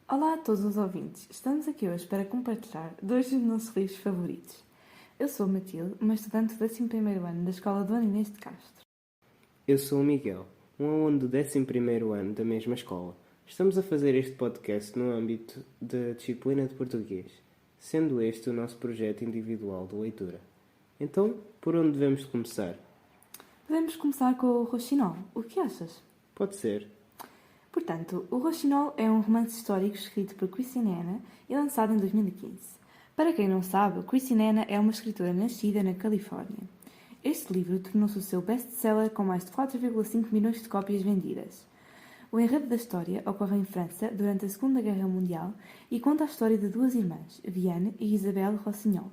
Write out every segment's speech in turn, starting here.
Olá a todos os ouvintes. Estamos aqui hoje para compartilhar dois dos nossos livros favoritos. Eu sou a Matilde, uma estudante do 11º ano da Escola Dona Inês de Castro. Eu sou o Miguel, um aluno do 11º ano da mesma escola. Estamos a fazer este podcast no âmbito da disciplina de português, sendo este o nosso projeto individual de leitura. Então, por onde devemos começar? Podemos começar com o Rouxinol. O que achas? Pode ser. Portanto, o Rouxinol é um romance histórico escrito por Christine Hanna e lançado em 2015. Para quem não sabe, Christine Hanna é uma escritora nascida na Califórnia. Este livro tornou-se o seu best-seller com mais de 4,5 milhões de cópias vendidas. O enredo da história ocorre em França durante a Segunda Guerra Mundial e conta a história de duas irmãs, Vianne e Isabelle Rossignol,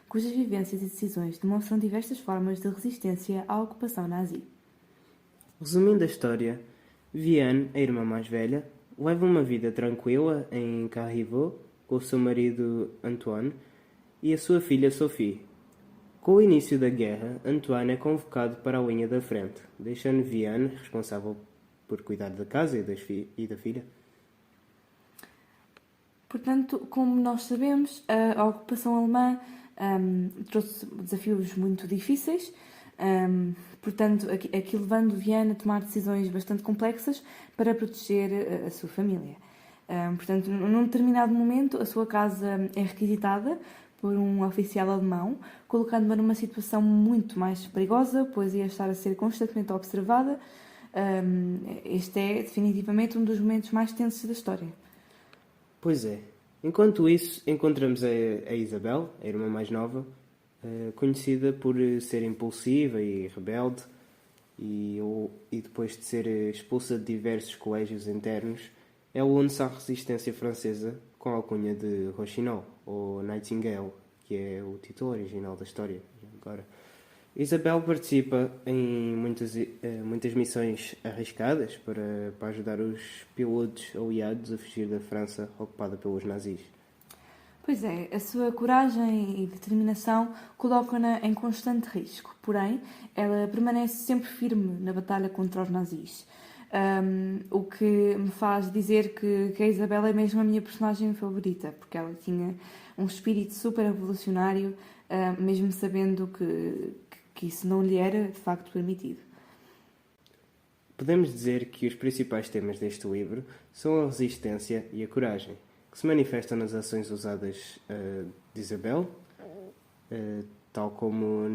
cujas vivências e decisões demonstram diversas formas de resistência à ocupação nazi. Resumindo a história, Vianne, a irmã mais velha, leva uma vida tranquila em Carrivaux com o seu marido Antoine e a sua filha Sophie. Com o início da guerra, Antoine é convocado para a linha da frente, deixando Vianne responsável por cuidar da casa e da filha. Portanto, como nós sabemos, a ocupação alemã trouxe desafios muito difíceis, portanto, aqui levando Vianne a tomar decisões bastante complexas para proteger a sua família. Portanto, num determinado momento, a sua casa é requisitada por um oficial alemão, colocando-a numa situação muito mais perigosa, pois ia estar a ser constantemente observada. Este é definitivamente um dos momentos mais tensos da história. Pois é. Enquanto isso, encontramos a Isabel, a irmã mais nova, conhecida por ser impulsiva e rebelde, e depois de ser expulsa de diversos colégios internos, ela une-se à resistência francesa com a alcunha de Rochinol, ou Nightingale, que é o título original da história. Agora, Isabel participa em muitas missões arriscadas para ajudar os pilotos aliados a fugir da França ocupada pelos nazis. Pois é, a sua coragem e determinação colocam-na em constante risco, porém, ela permanece sempre firme na batalha contra os nazis. O que me faz dizer que a Isabel é mesmo a minha personagem favorita, porque ela tinha um espírito super revolucionário, mesmo sabendo que isso não lhe era de facto permitido. Podemos dizer que os principais temas deste livro são a resistência e a coragem, que se manifestam nas ações usadas de Isabel, tal como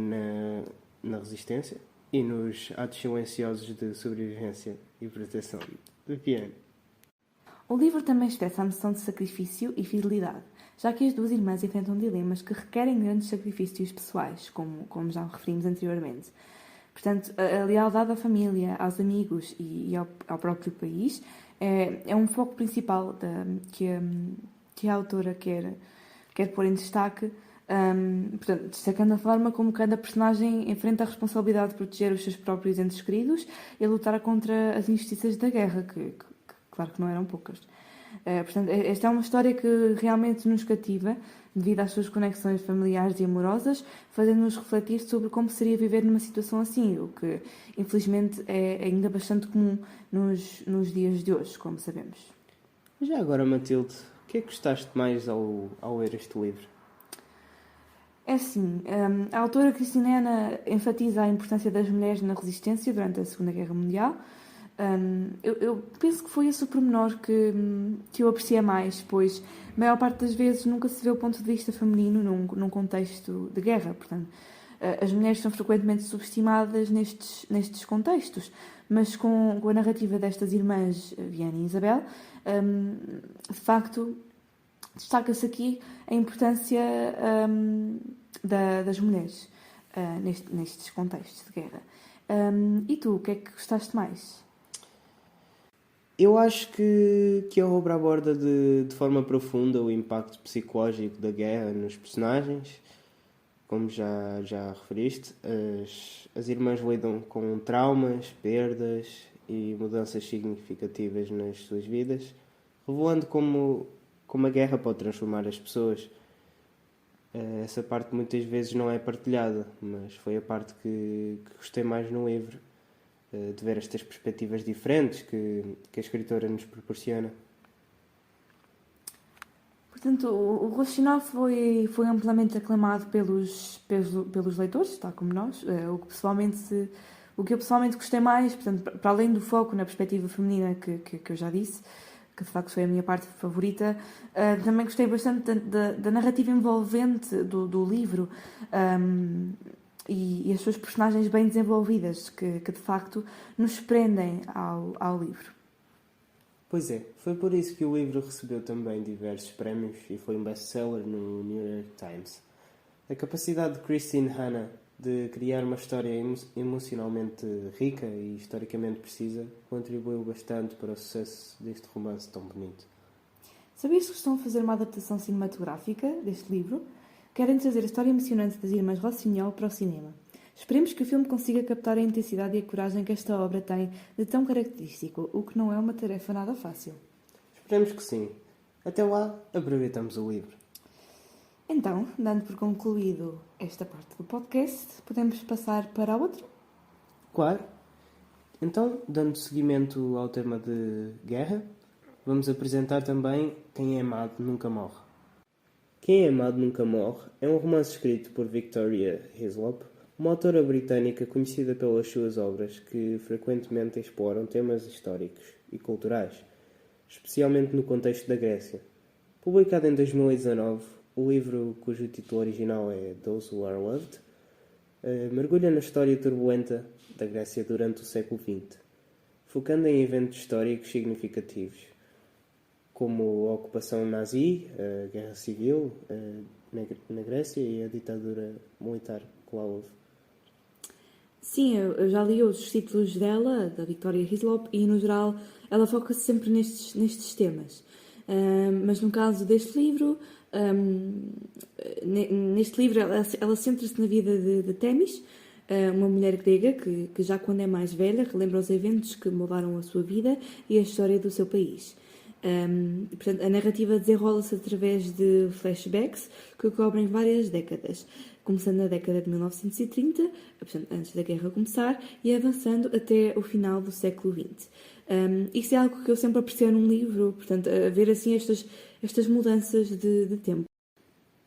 na resistência, e nos atos silenciosos de sobrevivência e proteção de Vianne. O livro também expressa a noção de sacrifício e fidelidade, já que as duas irmãs enfrentam dilemas que requerem grandes sacrifícios pessoais, como já referimos anteriormente. Portanto, a lealdade à família, aos amigos e ao próprio país é um foco principal que a autora quer pôr em destaque, portanto, destacando a forma como cada personagem enfrenta a responsabilidade de proteger os seus próprios entes queridos e lutar contra as injustiças da guerra, que claro que não eram poucas. Portanto, esta é uma história que realmente nos cativa devido às suas conexões familiares e amorosas, fazendo-nos refletir sobre como seria viver numa situação assim, o que infelizmente é ainda bastante comum nos dias de hoje, como sabemos. Já agora, Matilde, o que é que gostaste mais ao ler este livro? É assim, a autora Christine Hanna enfatiza a importância das mulheres na resistência durante a Segunda Guerra Mundial. Eu penso que foi esse o pormenor que eu apreciei mais, pois a maior parte das vezes nunca se vê o ponto de vista feminino num contexto de guerra. Portanto, as mulheres são frequentemente subestimadas nestes contextos, mas com a narrativa destas irmãs, Vianne e Isabel, de facto, destaca-se aqui a importância das mulheres nestes contextos de guerra. E tu, o que é que gostaste mais? Eu acho que a obra aborda de forma profunda o impacto psicológico da guerra nos personagens. Como já referiste, as irmãs lidam com traumas, perdas e mudanças significativas nas suas vidas, revelando como a guerra pode transformar as pessoas. Essa parte muitas vezes não é partilhada, mas foi a parte que gostei mais no livro. De ver estas perspectivas diferentes que a escritora nos proporciona. Portanto, o Rochinol foi amplamente aclamado pelos leitores, tal como nós, o que eu pessoalmente gostei mais, portanto, para além do foco na perspectiva feminina que eu já disse, que de facto foi a minha parte favorita, também gostei bastante da narrativa envolvente do livro, e as suas personagens bem desenvolvidas, que de facto nos prendem ao livro. Pois é, foi por isso que o livro recebeu também diversos prémios e foi um best-seller no New York Times. A capacidade de Christine Hanna de criar uma história emocionalmente rica e historicamente precisa contribuiu bastante para o sucesso deste romance tão bonito. Sabias que estão a fazer uma adaptação cinematográfica deste livro? Querem trazer a história emocionante das irmãs Rossignol para o cinema. Esperemos que o filme consiga captar a intensidade e a coragem que esta obra tem de tão característico, o que não é uma tarefa nada fácil. Esperemos que sim. Até lá, aproveitamos o livro. Então, dando por concluído esta parte do podcast, podemos passar para a outra? Claro. Então, dando seguimento ao tema de guerra, vamos apresentar também Quem é Amado Nunca Morre. Quem é Amado Nunca Morre é um romance escrito por Victoria Hislop, uma autora britânica conhecida pelas suas obras que frequentemente exploram temas históricos e culturais, especialmente no contexto da Grécia. Publicado em 2019, o livro, cujo título original é Those Who Are Loved, mergulha na história turbulenta da Grécia durante o século XX, focando em eventos históricos significativos, como a ocupação nazi, a guerra civil na Grécia e a ditadura militar que lá houve. Sim, eu já li outros títulos dela, da Victoria Hislop, e no geral ela foca-se sempre nestes temas. Mas no caso deste livro, ela centra-se na vida de Themis, uma mulher grega que já quando é mais velha relembra os eventos que mudaram a sua vida e a história do seu país. Portanto, a narrativa desenrola-se através de flashbacks que cobrem várias décadas, começando na década de 1930, portanto, antes da guerra começar, e avançando até o final do século XX. Isso é algo que eu sempre apreciei num livro, portanto, a ver assim estas mudanças de tempo.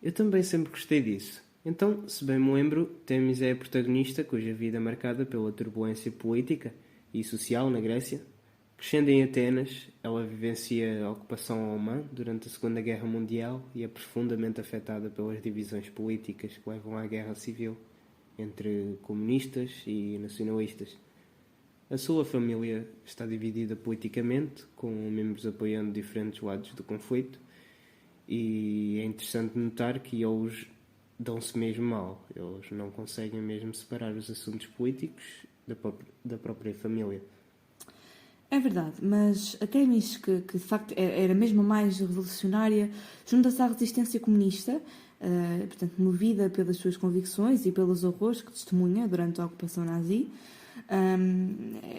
Eu também sempre gostei disso. Então, se bem me lembro, Themis é a protagonista cuja vida é marcada pela turbulência política e social na Grécia. Crescendo em Atenas, ela vivencia a ocupação alemã durante a Segunda Guerra Mundial e é profundamente afetada pelas divisões políticas que levam à guerra civil entre comunistas e nacionalistas. A sua família está dividida politicamente, com membros apoiando diferentes lados do conflito, e é interessante notar que eles dão-se mesmo mal. Eles não conseguem mesmo separar os assuntos políticos da própria família. É verdade, mas a Themis, que de facto era mesmo mais revolucionária, junta-se à resistência comunista, portanto, movida pelas suas convicções e pelos horrores que testemunha durante a ocupação nazi.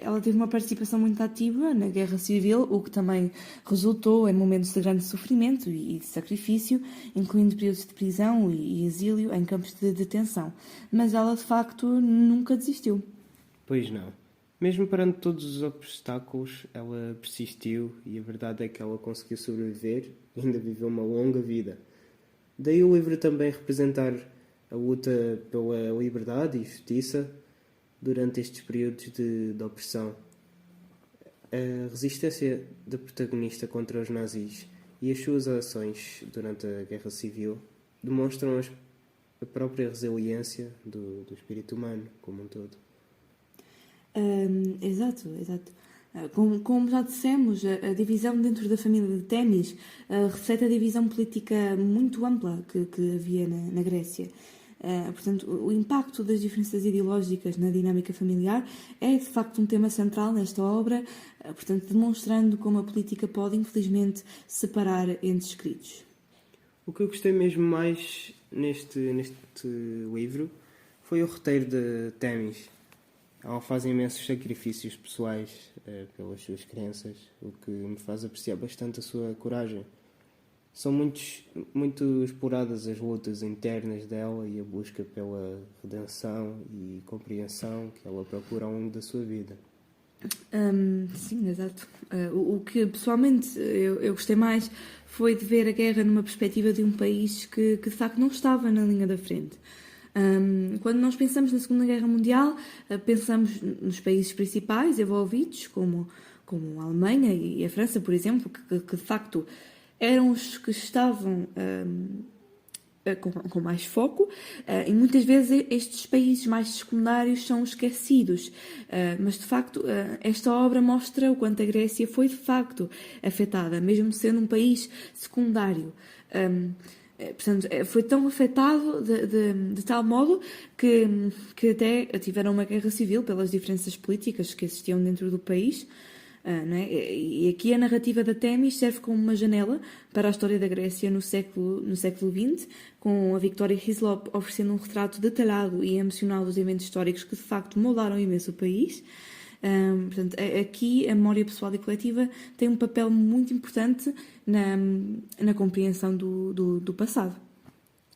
Ela teve uma participação muito ativa na guerra civil, o que também resultou em momentos de grande sofrimento e de sacrifício, incluindo períodos de prisão e exílio em campos de detenção. Mas ela, de facto, nunca desistiu. Pois não. Mesmo perante todos os obstáculos, ela persistiu e a verdade é que ela conseguiu sobreviver e ainda viveu uma longa vida. Daí o livro também representar a luta pela liberdade e justiça durante estes períodos de opressão. A resistência da protagonista contra os nazis e as suas ações durante a Guerra Civil demonstram a própria resiliência do espírito humano como um todo. Exato. Como já dissemos, a divisão dentro da família de Themis reflete a divisão política muito ampla que havia na Grécia. Portanto, o impacto das diferenças ideológicas na dinâmica familiar é de facto um tema central nesta obra, portanto, demonstrando como a política pode, infelizmente, separar entes queridos. O que eu gostei mesmo mais neste livro foi o roteiro de Themis. Ela faz imensos sacrifícios pessoais pelas suas crenças, o que me faz apreciar bastante a sua coragem. São muito exploradas as lutas internas dela e a busca pela redenção e compreensão que ela procura ao longo da sua vida. Sim, exato. O que pessoalmente eu gostei mais foi de ver a guerra numa perspectiva de um país que de facto não estava na linha da frente. Quando nós pensamos na Segunda Guerra Mundial, pensamos nos países principais envolvidos, como a Alemanha e a França, por exemplo, que de facto eram os que estavam com mais foco, e muitas vezes estes países mais secundários são esquecidos, mas de facto esta obra mostra o quanto a Grécia foi de facto afetada, mesmo sendo um país secundário. Portanto, foi tão afetado de tal modo que até tiveram uma guerra civil pelas diferenças políticas que existiam dentro do país. Não é? E aqui a narrativa da Themis serve como uma janela para a história da Grécia no século XX, com a Victoria Hislop oferecendo um retrato detalhado e emocional dos eventos históricos que de facto moldaram imenso o país. Portanto, aqui a memória pessoal e coletiva tem um papel muito importante na compreensão do passado.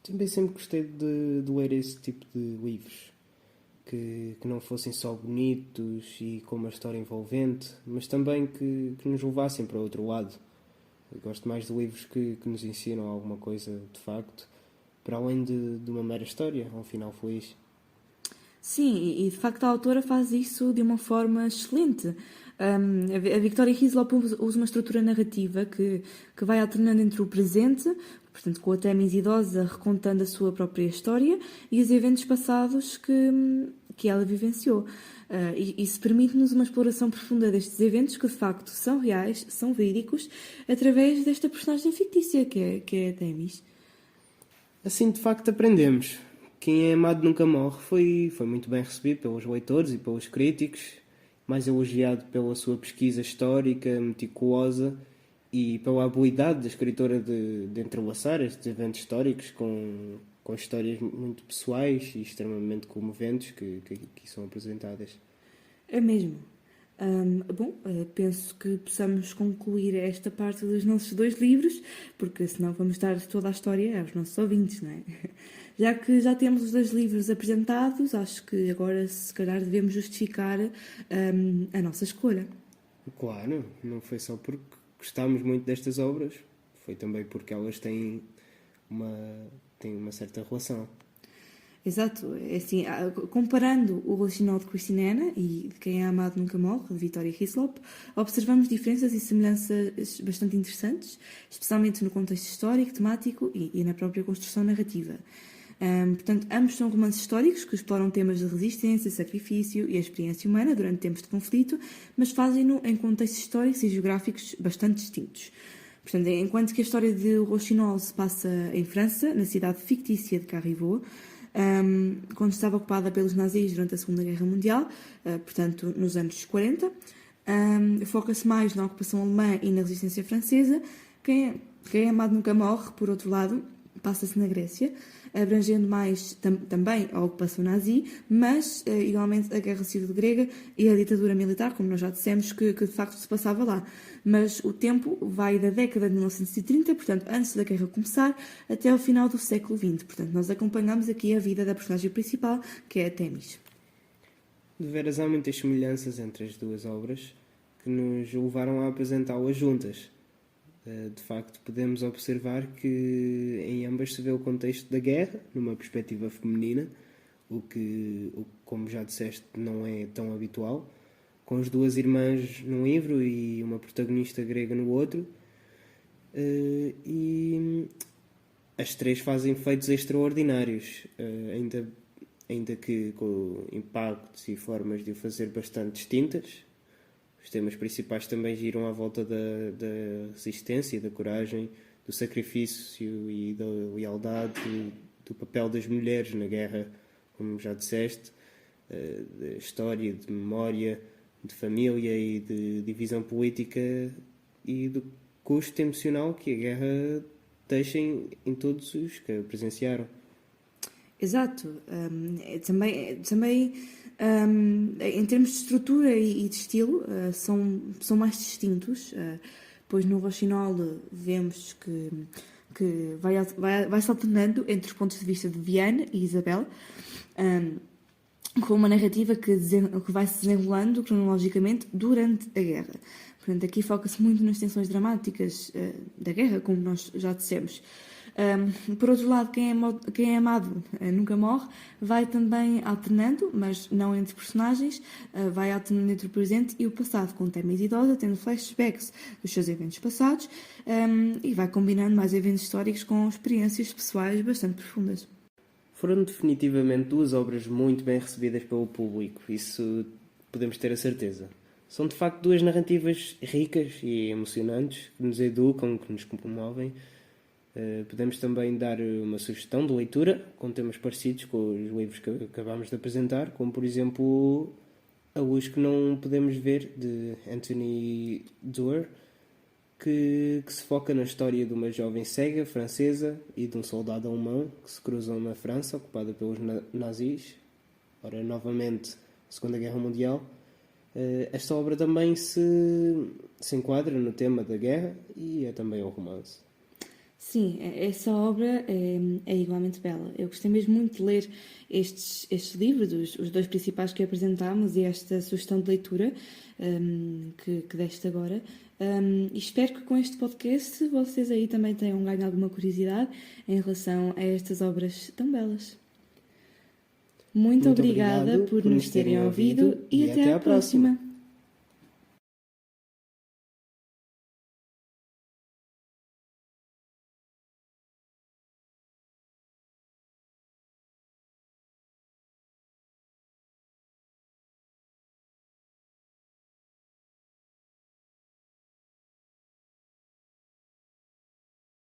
Também sempre gostei de ler esse tipo de livros, que não fossem só bonitos e com uma história envolvente, mas também que nos levassem para outro lado. Eu gosto mais de livros que nos ensinam alguma coisa de facto, para além de uma mera história, ao final feliz. Sim, e de facto a autora faz isso de uma forma excelente. A Victoria Hislop usa uma estrutura narrativa que vai alternando entre o presente, portanto com a Themis idosa recontando a sua própria história, e os eventos passados que ela vivenciou. Isso permite-nos uma exploração profunda destes eventos que de facto são reais, são verídicos, através desta personagem fictícia que é a Themis. Assim de facto aprendemos. Quem é amado nunca morre foi muito bem recebido pelos leitores e pelos críticos, mais elogiado pela sua pesquisa histórica, meticulosa, e pela habilidade da escritora de entrelaçar estes eventos históricos com histórias muito pessoais e extremamente comoventes que aqui são apresentadas. É mesmo. Penso que possamos concluir esta parte dos nossos 2 livros, porque senão vamos dar toda a história aos nossos ouvintes, não é? Já que já temos os 2 livros apresentados, acho que agora se calhar devemos justificar a nossa escolha. Claro, não foi só porque gostámos muito destas obras, foi também porque elas têm uma certa relação. Exato, é assim, comparando o original de Christine Hanna e de Quem é Amado Nunca Morre, de Victoria Hislop, observamos diferenças e semelhanças bastante interessantes, especialmente no contexto histórico, temático e na própria construção narrativa. Portanto, ambos são romances históricos que exploram temas de resistência, sacrifício e a experiência humana durante tempos de conflito, mas fazem-no em contextos históricos e geográficos bastante distintos. Portanto, enquanto que a história de Rochinol se passa em França, na cidade fictícia de Carrivaux, quando estava ocupada pelos nazis durante a Segunda Guerra Mundial, portanto, nos anos 40, foca-se mais na ocupação alemã e na resistência francesa. Quem é amado nunca morre, por outro lado, passa-se na Grécia, abrangendo mais também a ocupação nazi, mas igualmente a Guerra Civil Grega e a ditadura militar, como nós já dissemos, que de facto se passava lá. Mas o tempo vai da década de 1930, portanto, antes da guerra começar, até ao final do século XX. Portanto, nós acompanhamos aqui a vida da personagem principal, que é a Themis. De veras há muitas semelhanças entre as 2 obras que nos levaram a apresentá-las juntas. De facto, podemos observar que em ambas se vê o contexto da guerra, numa perspectiva feminina, o que, como já disseste, não é tão habitual, com as 2 irmãs num livro e uma protagonista grega no outro, e as 3 fazem feitos extraordinários, ainda que com impactos e formas de o fazer bastante distintas. Os temas principais também giram à volta da resistência, da coragem, do sacrifício e da lealdade, do papel das mulheres na guerra, como já disseste, da história, de memória, de família e de divisão política e do custo emocional que a guerra deixa em todos os que a presenciaram. Exato. Também em termos de estrutura e de estilo, são mais distintos, pois no Rochinol vemos que vai-se alternando entre os pontos de vista de Viane e Isabel, com uma narrativa que vai se desenrolando cronologicamente durante a guerra. Portanto, aqui foca-se muito nas tensões dramáticas da guerra, como nós já dissemos. Por outro lado, quem é amado nunca morre, vai também alternando, mas não entre personagens, vai alternando entre o presente e o passado, com temas idosa, tendo flashbacks dos seus eventos passados, e vai combinando mais eventos históricos com experiências pessoais bastante profundas. Foram definitivamente duas obras muito bem recebidas pelo público, isso podemos ter a certeza. São de facto duas narrativas ricas e emocionantes, que nos educam, que nos comovem. Podemos também dar uma sugestão de leitura com temas parecidos com os livros que acabámos de apresentar, como por exemplo A Luz que Não Podemos Ver, de Anthony Doerr, que se foca na história de uma jovem cega francesa e de um soldado alemão que se cruzam na França, ocupada pelos nazis. Ora, novamente, Segunda Guerra Mundial. Esta obra também se enquadra no tema da guerra e é também um romance. Sim, essa obra é igualmente bela. Eu gostei mesmo muito de ler estes livros, os dois principais que apresentámos e esta sugestão de leitura que deste agora. E espero que com este podcast vocês aí também tenham ganho alguma curiosidade em relação a estas obras tão belas. Muito obrigada por nos terem ouvido e até à próxima.